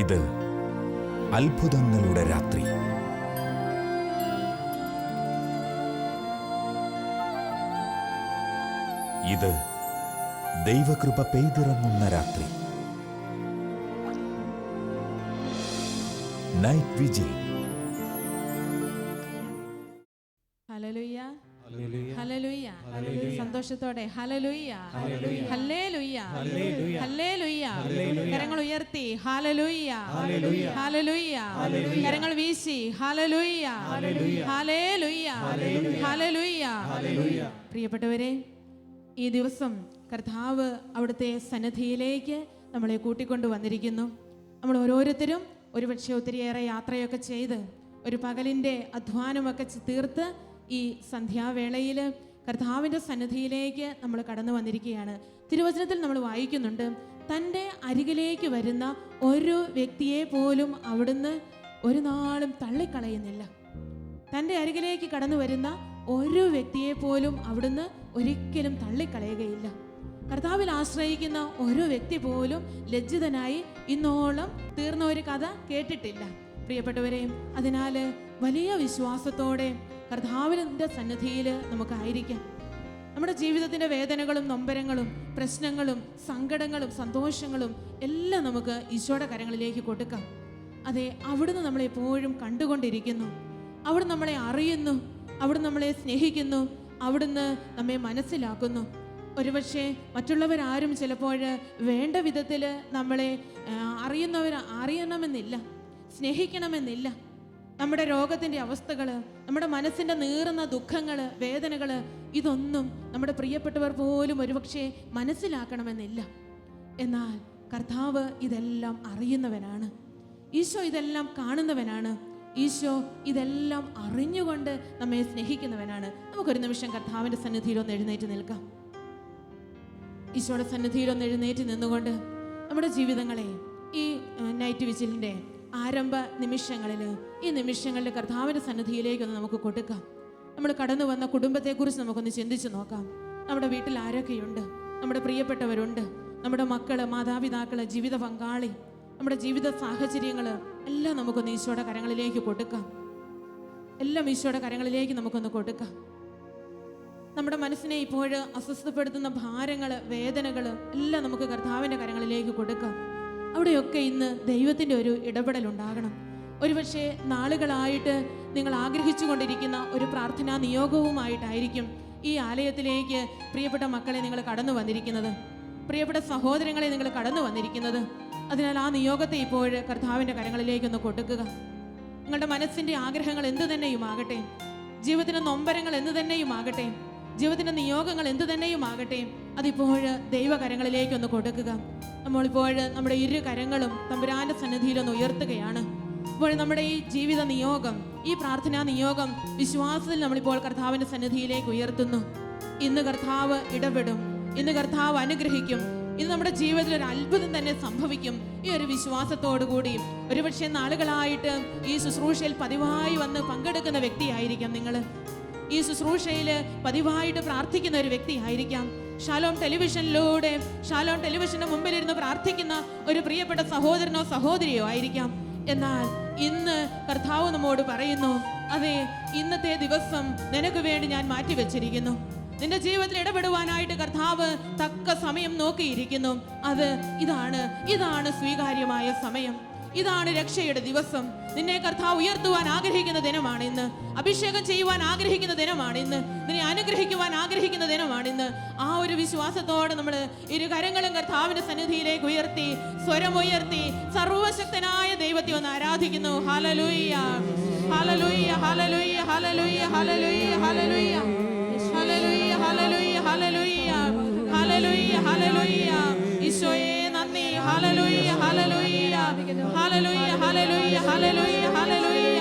ഇത് അത്ഭുതങ്ങളുടെ രാത്രി. ഇത് ദൈവകൃപ പെയ്തിറങ്ങുന്ന രാത്രി. Night vigil. ഹല്ലേലൂയ, ഹല്ലേലൂയ, സന്തോഷത്തോടെ ഹല്ലേലൂയ, ഹല്ലേലൂയ, ഹല്ലേലൂയ. കരങ്ങൾ ഉയർത്തി ഹല്ലേലൂയ, ഹല്ലേലൂയ. കരങ്ങൾ വീശി ഹല്ലേലൂയ, ഹല്ലേലൂയ, ഹല്ലേലൂയ. പ്രിയപ്പെട്ടവരെ, ഈ ദിവസം കർത്താവ് അവിടുത്തെ സന്നിധിയിലേക്ക് നമ്മളെ കൂട്ടിക്കൊണ്ടു വന്നിരിക്കുന്നു. നമ്മൾ ഓരോരുത്തരും ഒരുപക്ഷെ ഒത്തിരിയേറെ യാത്രയൊക്കെ ചെയ്ത് ഒരു പകലിൻ്റെ അധ്വാനമൊക്കെ തീർത്ത് ഈ സന്ധ്യാവേളയിൽ കർത്താവിൻ്റെ സന്നിധിയിലേക്ക് നമ്മൾ കടന്നു വന്നിരിക്കുകയാണ്. തിരുവചനത്തിൽ നമ്മൾ വായിക്കുന്നുണ്ട്, തൻ്റെ അരികിലേക്ക് വരുന്ന ഒരു വ്യക്തിയെ പോലും അവിടുന്ന് ഒരു നാളും തള്ളിക്കളയുന്നില്ല. തൻ്റെ അരികിലേക്ക് കടന്നു വരുന്ന ഒരു വ്യക്തിയെ പോലും അവിടുന്ന് ഒരിക്കലും തള്ളിക്കളയുകയില്ല. കർത്താവിൽ ആശ്രയിക്കുന്ന ഓരോ വ്യക്തി പോലും ലജ്ജിതനായി ഇന്നോളം തീർന്ന ഒരു കഥ കേട്ടിട്ടില്ല. പ്രിയപ്പെട്ടവരെ, അതിനാൽ വലിയ വിശ്വാസത്തോടെ കർത്താവിൻ്റെ സന്നിധിയിൽ നമുക്കായിരിക്കാം. നമ്മുടെ ജീവിതത്തിൻ്റെ വേദനകളും നൊമ്പരങ്ങളും പ്രശ്നങ്ങളും സങ്കടങ്ങളും സന്തോഷങ്ങളും എല്ലാം നമുക്ക് ഈശോയുടെ കരങ്ങളിലേക്ക് കൊടുക്കാം. അതെ, അവിടുന്ന് നമ്മളെപ്പോഴും കണ്ടുകൊണ്ടിരിക്കുന്നു. അവിടുന്ന് നമ്മളെ അറിയുന്നു, അവിടുന്ന് നമ്മളെ സ്നേഹിക്കുന്നു, അവിടുന്ന് നമ്മെ മനസ്സിലാക്കുന്നു. ഒരുപക്ഷെ മറ്റുള്ളവരാരും ചിലപ്പോൾ വേണ്ട വിധത്തിൽ നമ്മളെ അറിയണമെന്നില്ല, സ്നേഹിക്കണമെന്നില്ല. നമ്മുടെ രോഗത്തിൻ്റെ അവസ്ഥകൾ, നമ്മുടെ മനസ്സിൻ്റെ നീറുന്ന ദുഃഖങ്ങൾ, വേദനകൾ, ഇതൊന്നും നമ്മുടെ പ്രിയപ്പെട്ടവർ പോലും ഒരുപക്ഷെ മനസ്സിലാക്കണമെന്നില്ല. എന്നാൽ കർത്താവ് ഇതെല്ലാം അറിയുന്നവനാണ്. ഈശോ ഇതെല്ലാം കാണുന്നവനാണ്. ഈശോ ഇതെല്ലാം അറിഞ്ഞുകൊണ്ട് നമ്മെ സ്നേഹിക്കുന്നവനാണ്. നമുക്കൊരു നിമിഷം കർത്താവിൻ്റെ സന്നിധിയിൽ ഒന്ന് എഴുന്നേറ്റ് നിൽക്കാം. ഈശോയുടെ സന്നിധിയിൽ ഒന്ന് എഴുന്നേറ്റ് നിന്നുകൊണ്ട് നമ്മുടെ ജീവിതങ്ങളെ ഈ നൈറ്റ് വിജിലിൻ്റെ ആരംഭ നിമിഷങ്ങളിൽ, ഈ നിമിഷങ്ങളിൽ കർത്താവിൻ്റെ സന്നിധിയിലേക്കൊന്ന് നമുക്ക് കൊടുക്കാം. നമ്മൾ കടന്നു വന്ന കുടുംബത്തെക്കുറിച്ച് നമുക്കൊന്ന് ചിന്തിച്ച് നോക്കാം. നമ്മുടെ വീട്ടിൽ ആരൊക്കെയുണ്ട്? നമ്മുടെ പ്രിയപ്പെട്ടവരുണ്ട്, നമ്മുടെ മക്കൾ, മാതാപിതാക്കൾ, ജീവിത പങ്കാളി, നമ്മുടെ ജീവിത സാഹചര്യങ്ങൾ എല്ലാം നമുക്കൊന്ന് ഈശോയുടെ കരങ്ങളിലേക്ക് കൊടുക്കാം. എല്ലാം ഈശോയുടെ കരങ്ങളിലേക്ക് നമുക്കൊന്ന് കൊടുക്കാം. നമ്മുടെ മനസ്സിനെ ഇപ്പോൾ അസ്വസ്ഥപ്പെടുത്തുന്ന ഭാരങ്ങൾ, വേദനകൾ എല്ലാം നമുക്ക് കർത്താവിൻ്റെ കരങ്ങളിലേക്ക് കൊടുക്കാം. അവിടെയൊക്കെ ഇന്ന് ദൈവത്തിൻ്റെ ഒരു ഇടപെടൽ ഉണ്ടാകണം. ഒരുപക്ഷെ നാളുകളായിട്ട് നിങ്ങൾ ആഗ്രഹിച്ചു കൊണ്ടിരിക്കുന്ന ഒരു പ്രാർത്ഥനാ നിയോഗവുമായിട്ടായിരിക്കും ഈ ആലയത്തിലേക്ക് പ്രിയപ്പെട്ട മക്കളെ നിങ്ങൾ കടന്നു വന്നിരിക്കുന്നത്, പ്രിയപ്പെട്ട സഹോദരങ്ങളെ നിങ്ങൾ കടന്നു വന്നിരിക്കുന്നത്. അതിനാൽ ആ നിയോഗത്തെ ഇപ്പോൾ കർത്താവിൻ്റെ കരങ്ങളിലേക്കൊന്ന് കൊടുക്കുക. നിങ്ങളുടെ മനസ്സിൻ്റെ ആഗ്രഹങ്ങൾ എന്തു തന്നെയുമാകട്ടെ, ജീവിതത്തിൻ്റെ നൊമ്പരങ്ങൾ എന്തു തന്നെയുമാകട്ടെ, ജീവിതത്തിൻ്റെ നിയോഗങ്ങൾ എന്തു തന്നെയുമാകട്ടെ, അതിപ്പോൾ ദൈവകരങ്ങളിലേക്കൊന്ന് കൊടുക്കുക. നമ്മളിപ്പോൾ നമ്മുടെ ഇരു കരങ്ങളും തമ്പുരാന്റെ സന്നിധിയിലൊന്ന് ഉയർത്തുകയാണ്. ഇപ്പോൾ നമ്മുടെ ഈ ജീവിത നിയോഗം, ഈ പ്രാർത്ഥനാ നിയോഗം വിശ്വാസത്തിൽ നമ്മളിപ്പോൾ കർത്താവിൻ്റെ സന്നിധിയിലേക്ക് ഉയർത്തുന്നു. ഇന്ന് കർത്താവ് ഇടപെടും, ഇന്ന് കർത്താവ് അനുഗ്രഹിക്കും, ഇന്ന് നമ്മുടെ ജീവിതത്തിൽ ഒരു അത്ഭുതം തന്നെ സംഭവിക്കും. ഈ ഒരു വിശ്വാസത്തോടു കൂടി ഒരുപക്ഷെ നാളുകളായിട്ട് ഈ ശുശ്രൂഷയിൽ പതിവായി വന്ന് പങ്കെടുക്കുന്ന വ്യക്തിയായിരിക്കാം നിങ്ങൾ. ഈ ശുശ്രൂഷയിൽ പതിവായിട്ട് പ്രാർത്ഥിക്കുന്ന ഒരു വ്യക്തിയായിരിക്കാം. ഷാലോം ടെലിവിഷനിലൂടെ, ഷാലോം ടെലിവിഷന്റെ മുമ്പിലിരുന്ന് പ്രാർത്ഥിക്കുന്ന ഒരു പ്രിയപ്പെട്ട സഹോദരനോ സഹോദരിയോ ആയിരിക്കാം. എന്നാൽ ഇന്ന് കർത്താവ് നമ്മോട് പറയുന്നു, അതെ, ഇന്നത്തെ ദിവസം നിനക്ക് വേണ്ടി ഞാൻ മാറ്റിവെച്ചിരിക്കുന്നു. നിന്റെ ജീവിതത്തിൽ ഇടപെടുവാനായിട്ട് കർത്താവ് തക്ക സമയം നോക്കിയിരിക്കുന്നു. ഇതാണ് സ്വീകാര്യമായ സമയം, ഇതാണ് രക്ഷയുടെ ദിവസം. നിന്നെ കർത്താവ് ഉയർത്തുവാൻ ആഗ്രഹിക്കുന്ന ദിനമാണ് ഇന്ന്. അഭിഷേകം ചെയ്യുവാൻ ആഗ്രഹിക്കുന്ന ദിനമാണ് ഇന്ന്. നിന്നെ അനുഗ്രഹിക്കുവാൻ ആഗ്രഹിക്കുന്ന ദിനമാണ് ഇന്ന്. ആ ഒരു വിശ്വാസത്തോടെ നമ്മൾ ഇരു കരങ്ങളും കർത്താവിന്റെ സന്നിധിയിലേക്ക് ഉയർത്തി, സ്വരമുയർത്തി സർവശക്തനായ ദൈവത്തെ ഒന്ന് ആരാധിക്കുന്നു. Hallelujah, hallelujah, hallelujah, hallelujah, hallelujah, hallelujah, hallelujah, hallelujah, hallelujah, hallelujah, hallelujah. ഈശോയെ നന്ദി. Hallelujah, hallelujah, hallelujah, hallelujah, hallelujah, hallelujah.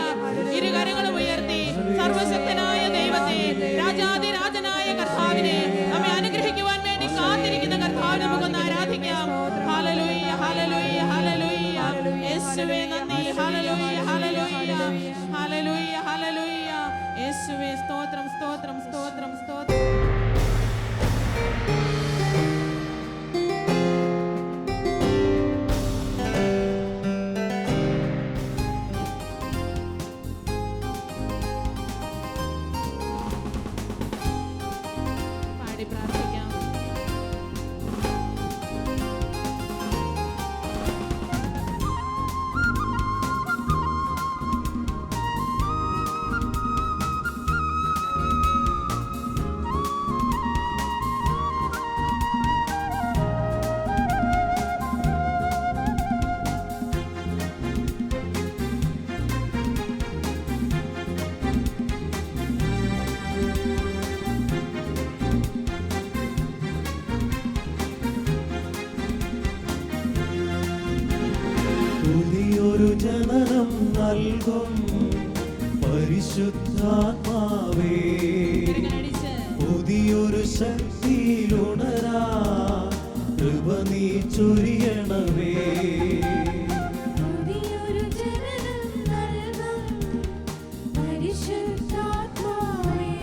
ഇരു കരങ്ങളും ഉയർത്തി സർവശക്തനായ ദൈവത്തെ, രാജാധിരാജനായ കർത്താവിനെ, നമ്മെ അനുഗ്രഹിക്കുവാൻ വേണ്ടി കാത്തിരിക്കുന്ന കർത്താവിനെ നമുക്കൊന്ന് ആരാധിക്കാം. Hallelujah, hallelujah, hallelujah. യേശുവേ നന്ദി. Hallelujah, hallelujah, hallelujah, hallelujah. യേശുവേ സ്തോത്രം, സ്തോത്രം, സ്തോത്രം, സ്തോത്രം. ജനനം നൽകും പരിശുദ്ധാത്മാവേ, പുതിയൊരു ശക്തിയിലുണരാ കൃപ നീ ചൊരിയണമേ. പുതിയൊരു ജനനം നൽകും പരിശുദ്ധാത്മാവേ,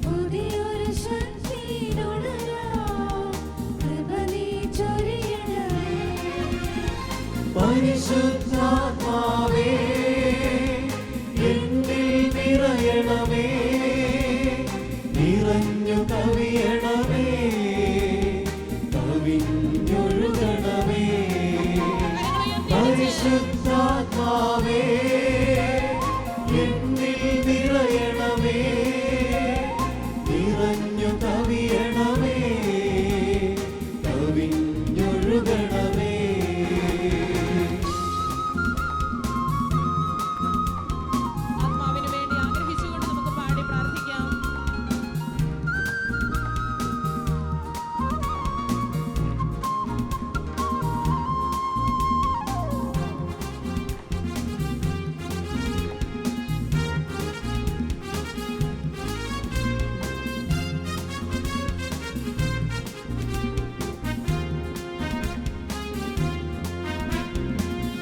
പുതിയൊരു ശക്തിയിലുണരാം കൃപ നീ ചൊരിയണമേ. പരിശുദ്ധാത്മാവേ, എന്നിൽ നിറയണമേ, നിറഞ്ഞു കവിയണമേ, കവിഞ്ഞൊഴുകണമേ. പരിശുദ്ധാത്മാവേ, എന്നിൽ നിറയണമേ, നിറഞ്ഞു കവിയണമേ, കവിഞ്ഞൊഴുകണമേ. ആത്മാവിന് വേണ്ടി ആഗ്രഹിച്ചുകൊണ്ട് നമുക്ക് പാടി പ്രാർത്ഥിക്കാം.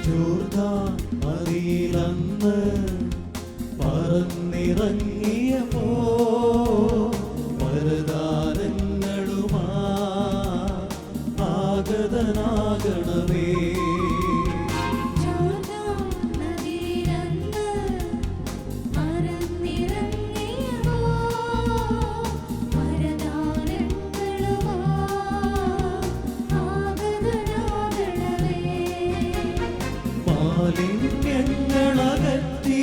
ജോർദാൻ നദിയിലന്ന് പറന്നിറങ്ങിയപ്പോ വരദാനങ്ങളുമാ ആഗതനാകണമേ. ജോർദാൻ നദിയിലന്ന് പറന്നിറങ്ങിയപ്പോ വരദാനങ്ങളുമാ ആഗതനാകണമേ. മാലിന്യങ്ങളകറ്റി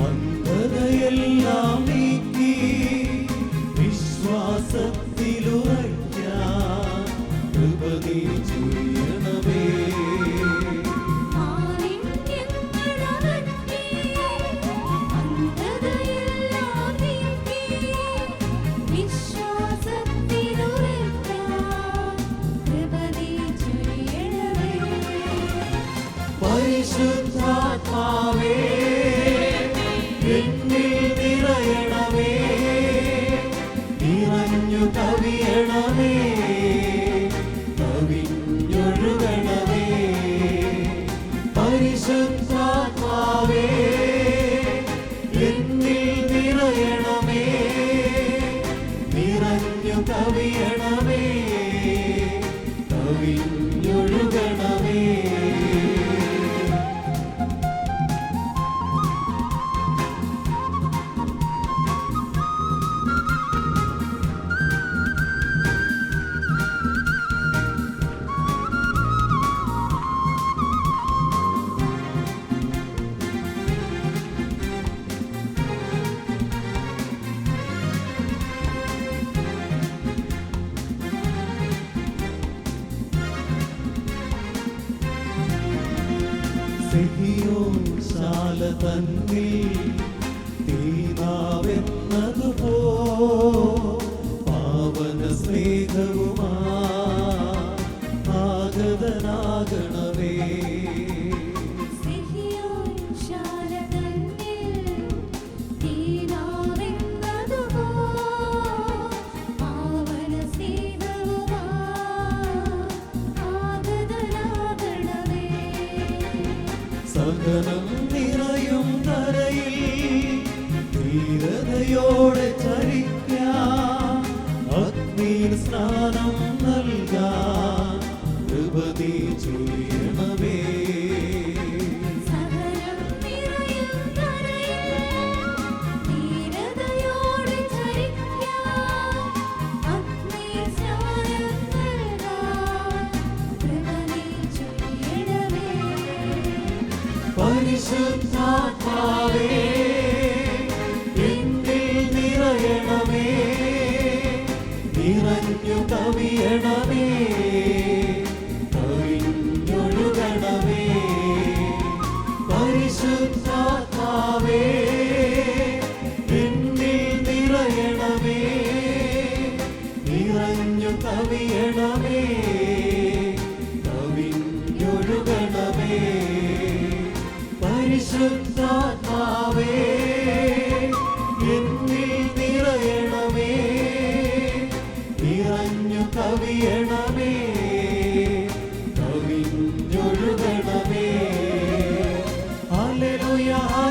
അന്ധതയെല്ലാം നീക്കി വിശ്വാസത്തിലുറയ്ക്കാൻ കൃപ നീ ചൊരിയണമേ. മാലിന്യങ്ങളകറ്റി അന്ധതയെല്ലാം നീക്കി വിശ്വാസത്തിലുറയ്ക്കാൻ കൃപ നീ ചൊരിയണമേ. പരിശുദ്ധാത്മാവേ, എന്നിൽ നിറയണമേ, നിറഞ്ഞു കവിയണമേ, കവിഞ്ഞൊഴുകണമേ. പരിശുദ്ധാത്മാവേ, എന്നിൽ നിറയണമേ, നിറഞ്ഞു കവിയണമേ, കവിഞ്ഞൊഴുകണമേ. സിഹിയോൻ ശാല തന്നിൽ തീനാവെന്നതുപോ പാവന സ്നേഹവുമാ ആഗതനാകണമേ. സിഹിയോൻ ശാല തന്നിൽ തീനാവെന്നതുപോ പാവന സ്നേഹവുമാ ആഗതനാകണമേ. സഹനം നിറയും കരയിൽ ധീരതയോടെ ചരിക്കാൻ അഗ്നിയിൽ സ്നാനം നൽകാൻ കൃപ നീ ചൊരിയണമേ. സഹനം നിറയും കരയിൽ ധീരതയോടെ ചരിക്കാൻ അഗ്നിയിൽ സ്നാനം നൽകാൻ കൃപ നീ ചൊരിയണമേ. പരിശുദ്ധാത്മാവേ, എന്നിൽ നിറയണമേ, നിറഞ്ഞു കവിയണമേ, കവിഞ്ഞൊഴുകണമേ.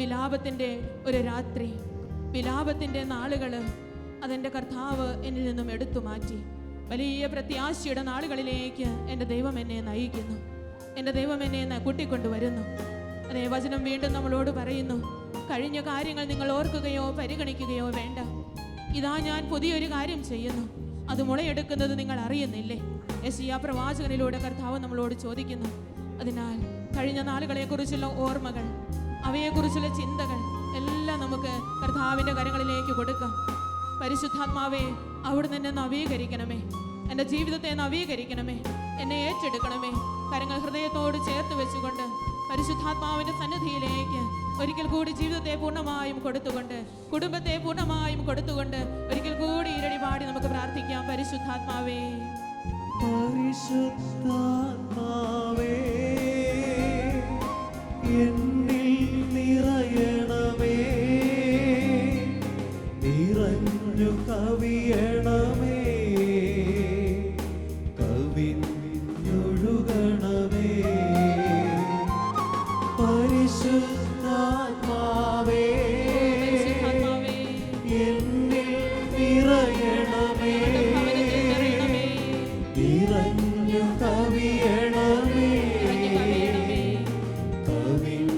വിലാപത്തിൻ്റെ ഒരു രാത്രി, വിലാപത്തിൻ്റെ നാളുകൾ അതെൻ്റെ കർത്താവ് എന്നിൽ നിന്നും എടുത്തു മാറ്റി. വലിയ പ്രത്യാശയുടെ നാളുകളിലേക്ക് എൻ്റെ ദൈവം എന്നെ നയിക്കുന്നു. എൻ്റെ ദൈവം എന്നെ കൂട്ടിക്കൊണ്ടുവരുന്നു. അതേ വചനം വീണ്ടും നമ്മളോട് പറയുന്നു, കഴിഞ്ഞ കാര്യങ്ങൾ നിങ്ങൾ ഓർക്കുകയോ പരിഗണിക്കുകയോ വേണ്ട. ഇതാ ഞാൻ പുതിയൊരു കാര്യം ചെയ്യുന്നു, അത് മുളയെടുക്കുന്നത് നിങ്ങൾ അറിയുന്നില്ലേ? യെശയ്യാ പ്രവാചകനിലൂടെ കർത്താവ് നമ്മളോട് ചോദിക്കുന്നു. അതിനാൽ കഴിഞ്ഞ നാളുകളെക്കുറിച്ചുള്ള ഓർമ്മകൾ, അവയെക്കുറിച്ചുള്ള ചിന്തകൾ എല്ലാം നമുക്ക് കർത്താവിൻ്റെ കരങ്ങളിലേക്ക് കൊടുക്കാം. പരിശുദ്ധാത്മാവേ, അവിടുന്ന് എന്നെ നവീകരിക്കണമേ, എൻ്റെ ജീവിതത്തെ നവീകരിക്കണമേ, എന്നെ ഏറ്റെടുക്കണമേ. കരങ്ങൾ ഹൃദയത്തോട് ചേർത്ത് വെച്ചുകൊണ്ട് പരിശുദ്ധാത്മാവിൻ്റെ സന്നിധിയിലേക്ക് ഒരിക്കൽ കൂടി ജീവിതത്തെ പൂർണ്ണമായും കൊടുത്തുകൊണ്ട്, കുടുംബത്തെ പൂർണ്ണമായും കൊടുത്തുകൊണ്ട് ഒരിക്കൽ കൂടി ഇരടി പാടി നമുക്ക് പ്രാർത്ഥിക്കാം. പരിശുദ്ധാത്മാവേ, പരിശുദ്ധാത്മാവേ, എന്നിൽ നിറയണമേ, നിറഞ്ഞു കവിയണമേ, കവിഞ്ഞൊഴുകണമേ. പരിശുദ്ധാത്മാവേ, എന്നിൽ നിറയണമേ, നിറഞ്ഞു കവിയണമേ, കവിഞ്ഞൊഴുകണമേ.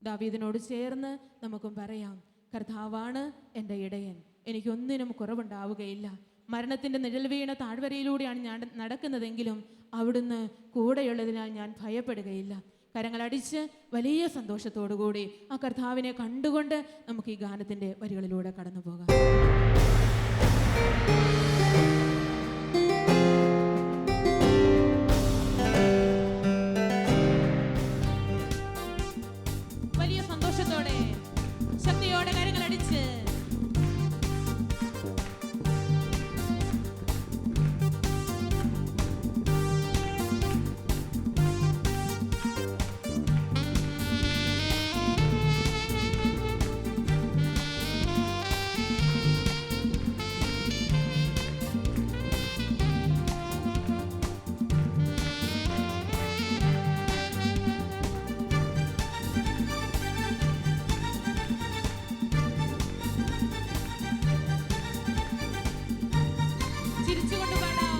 ദാവീദിനോട് ചേർന്ന് നമുക്കും പറയാം, കർത്താവാണ് എൻ്റെ ഇടയൻ, എനിക്കൊന്നിനും കുറവുണ്ടാവുകയില്ല. മരണത്തിൻ്റെ നിഴൽ വീണ താഴ്വരയിലൂടെയാണ് ഞാൻ നടക്കുന്നതെങ്കിലും അവിടുന്ന് കൂടെയുള്ളതിനാൽ ഞാൻ ഭയപ്പെടുകയില്ല. കരങ്ങളടിച്ച് വലിയ സന്തോഷത്തോടു കൂടി ആ കർത്താവിനെ കണ്ടുകൊണ്ട് നമുക്ക് ഈ ഗാനത്തിൻ്റെ വരികളിലൂടെ കടന്നു പോകാം. വലിയ സന്തോഷത്തോടെ ശക്തിയോടെ കരങ്ങളടിച്ച് ചിരിച്ചുകൊണ്ട് പാടാം.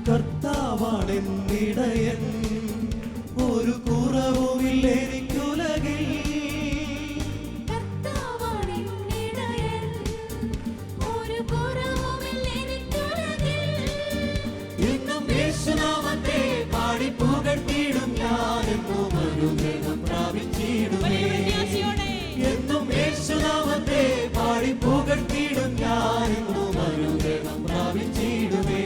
കർത്താവാണെന്നിടയൻ, ഒരു കുറവുമില്ല എനിക്കുലകിൽ. കർത്താവാണെന്നിടയൻ, ഒരു കുറവുമില്ല എനിക്കുലകിൽ. എന്നും യേശുനാമത്തെ പാടി പുകഴ്ത്തിയിടും ഞാൻ, എന്നും അനുഗ്രഹം പ്രാപിച്ചിടുമേ. വലിയ പ്രത്യാശയോടെ എന്നും യേശുനാമത്തെ പാടി പുകഴ്ത്തിയിടും ഞാൻ, എന്നും അനുഗ്രഹം പ്രാപിച്ചിടുമേ.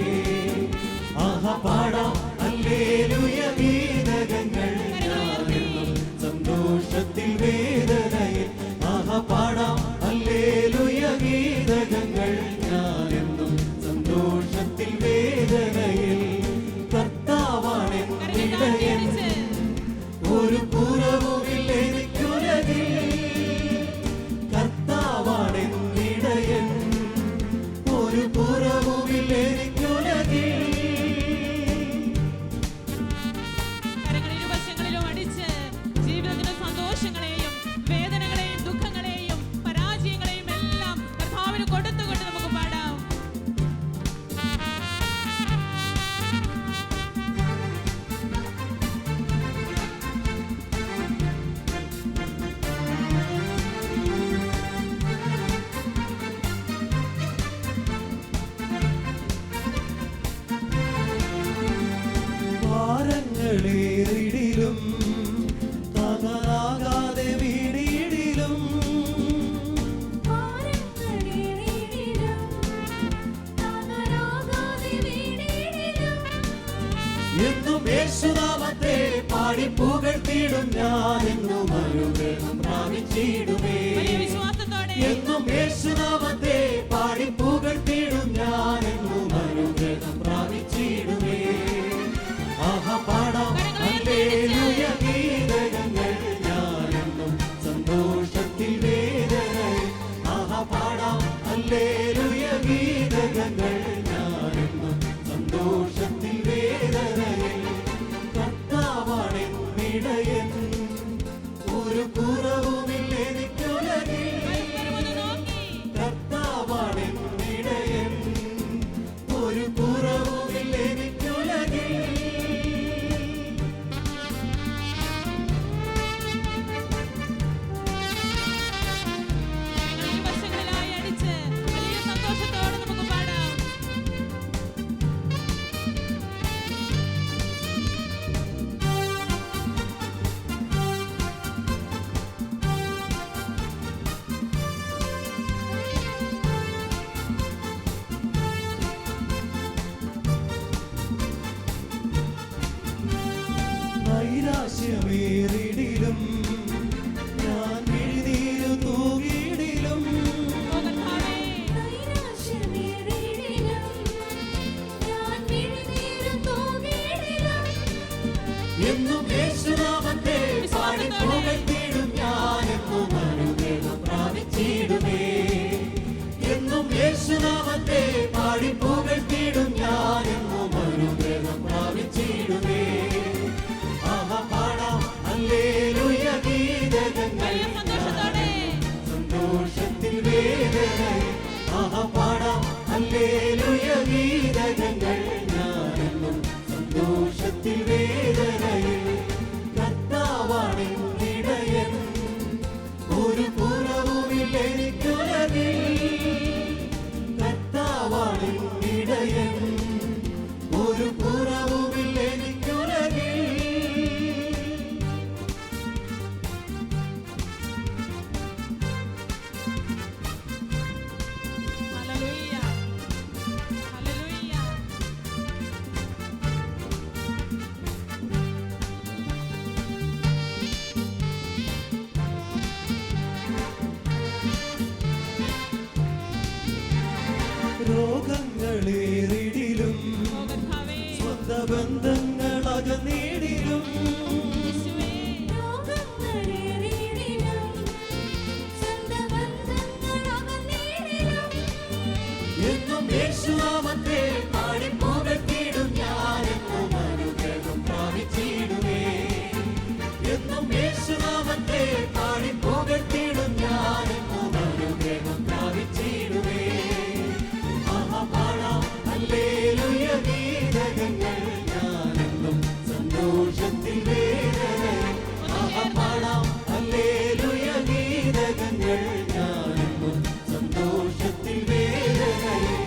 ആഹാ പാടാം ഹല്ലേലൂയ ഗീതകങ്ങൾ, ഞാനെന്നും സന്തോഷത്തിൽ വേദനയിൽ. ആഹാ പാടാം ഹല്ലേലൂയ ഗീതകങ്ങൾ, ഞാനെന്നും സന്തോഷത്തിൽ വേദനയിൽ. കർത്താവാണെന്നിടയൻ, ഒരു കുറവുമില്ല എനിക്കുലകിൽ. കർത്താവാണെന്നിടയൻ, ഒരു കുറവുമില്ല എനിക്കുലകിൽ. കരങ്ങൾ ഇരുവശങ്ങളിലും അടിച്ച് ജീവിതത്തിന്റെ സന്തോഷങ്ങളെയും വേദനകളെയും ദുഃഖങ്ങളെയും പരാജയങ്ങളെയും എല്ലാം കർത്താവിന് കൊടുത്തുകൊണ്ട് നമുക്ക് പാടാം. ഭാരങ്ങളേറിടിലും താങ്ങാനാകാതെ വീടിയിടിലും, ഭാരങ്ങളേറിടിലും താങ്ങാനാകാതെ വീണിടിലും. എന്നും യേശുനാമത്തെ പാടി പുകഴ്ത്തിയിടും ഞാൻ, എന്നും അനുഗ്രഹം പ്രാപിച്ചിടുമേ. വലിയ വിശ്വാസത്തോടെ എന്നും യേശുനാമത്തെ പാടി പുകഴ്ത്തിയിടും ഞാൻ, എന്നും അനുഗ്രഹം പ്രാപിച്ചിടുമേ. ആഹാ പാടാം ഹല്ലേലൂയ ഗീതകങ്ങൾ, നൈരാശ്യമേറിടിലും ഞാൻ മിഴിനീരു തൂകിയിടിലും നൈരാശ്യമേറിടിലും ഞാൻ മിഴിനീരു തൂകിയിടിലും എന്നും യേശുനാമത്തെ പാടി പുകഴ്ത്തിയിടും ഞാൻ എന്നും അനുഗ്രഹം പ്രാപിച്ചിടുമേ എന്നും യേശുനാമത്തെ പാടി പുകഴ്ത്തിയിടും ഞാൻ എന്നും അനുഗ്രഹം പ്രാപിച്ചിടുമേ ആഹാ പാടാം ഹല്ലേലൂയ ഗീതങ്ങൾ സന്തോഷത്തിൽ വേദനയിൽ ആഹാ പാടാം ഹല്ലേലൂയ ഗീതങ്ങൾ ഞാനെന്നും സന്തോഷത്തിൽ വേദനയിൽ കർത്താവാണെന്നിടയൻ ഒരു കുറവുമില്ല എനിക്കുലകിൽ കർത്താവാണെന്നിടയൻ ഒരു കുറവുമില്ല എനിക്കുലകിൽ ഹല്ലേലൂയ ഹല്ലേലൂയ രോഗങ്ങളേറിടിലും കർത്താവേ സ്വന്ത ബന്ധങ്ങൾ അകന്നിടിലും യേശുവേ രോഗങ്ങളേറിടിലും സ്വന്തം ബന്ധങ്ങൾ അകന്നിടിലും എന്നും യേശുനാമത്തെ പാടി പുകഴ്ത്തിയിടും ഞാൻ എന്നും അനുഗ്രഹം പ്രാപിച്ചിടുമേ എന്നും യേശുനാമത്തെ പാടി പുകഴ്ത്തിയിടും ഞാൻ എന്നും അനുഗ്രഹം പ്രാപിച്ചിടുമേ ആഹാ പാടാം ഹല്ലേലൂയ ഗീതങ്ങൾ ഞാനെന്നും സന്തോഷത്തിൽ വേദനയിൽ ആഹാ പാടാം ഹല്ലേലൂയ ഗീതങ്ങൾ ഞാനെന്നും സന്തോഷത്തിൽ വേദനയിൽ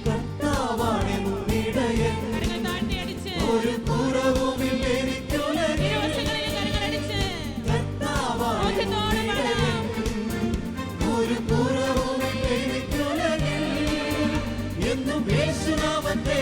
കർത്താവാണെന്നിടയൻ കരങ്ങൾ താഴ്ത്തി അടിച്ച് ഒരു കുറവുമില്ല എനിക്കുലകിൽ ഇരുവശങ്ങളിലും കരങ്ങൾ അടിച്ച് ബോധ്യത്തോടെ കർത്താവാണെന്നിടയൻ പാടാം ഒരു കുറവുമില്ല എനിക്കുലകിൽ എന്നും യേശുനാമത്തെ